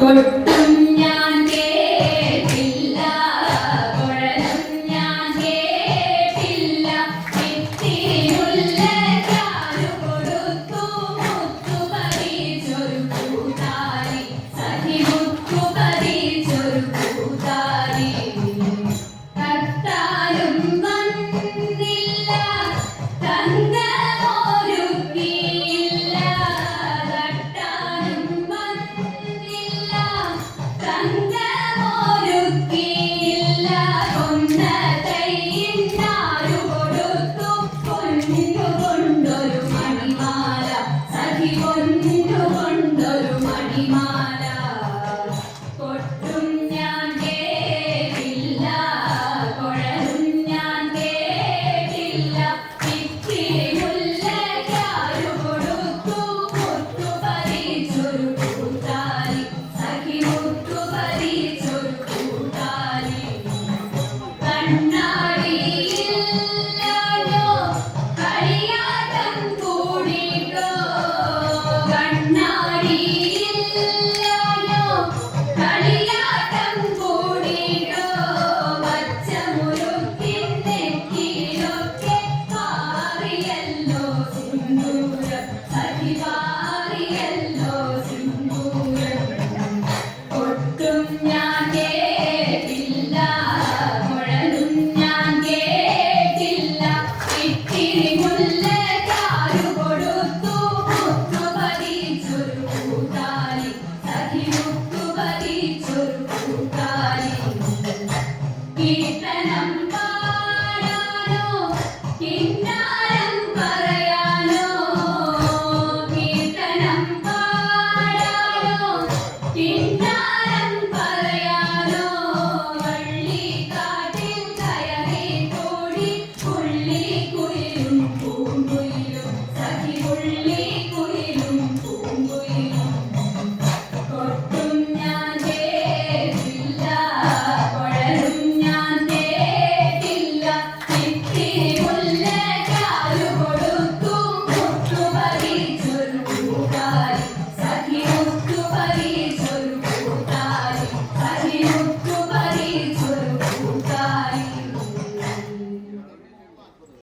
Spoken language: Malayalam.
കൊട്ടും ഞാൻ കേട്ടില്ല, കുഴലും ഞാൻ കേട്ടില്ല, ഇത്തിരി മുല്ലക്കാരു കൊടുത്തു മുത്തു പറിച്ചൊരു കൂത്താരി, സഖി മുത്തു പറിച്ചൊരു കൂത്താരി. തട്ടാലും വന്നില്ല തങ്കമൊരുക്കിയില്ല, തട്ടാനും വന്നില്ല തങ്കമൊരുക്കിയില്ല, കൊന്ന കൈയിന്നാരു കൊടുത്തു പൊന്നുകൊണ്ടൊരു മണിമാല, സഖി പൊന്നുകൊണ്ടൊരു മണിമാല. കൊട്ടും ഞാൻ കേട്ടില്ല, കുഴലും ഞാൻ കേട്ടില്ല, ഇത്തിരി മുല്ലക്കാരു കൊടുത്തു മുത്തു പറിച്ചൊരു കൂത്താരി, സഖി മുത്തു പറിച്ചൊരു കൂത്താരി. കണ്ണാടിയില്ലാഞ്ഞോ കളിയാട്ടം കൂടിട്ടോ, കണ്ണാടിയില്ലാഞ്ഞോ കളിയാട്ടം കൂടിട്ടോ, പച്ചമുറുക്കിൻ നെറ്റിയിലൊക്കെ പാറിയല്ലോ സിന്ദൂരം, സഖി പാറിയല്ലോ സിന്ദൂരം. കൊട്ടും ഞാൻ കേട്ടില്ല, കുഴലും ഞാൻ കേട്ടില്ല, ഇത്തിരി മുല്ലക്കാരു കൊടുത്തു മുത്തു പറിച്ചൊരു കൂത്താരി, സഖി മുത്തു പറിച്ചൊരു കൂത്താരി.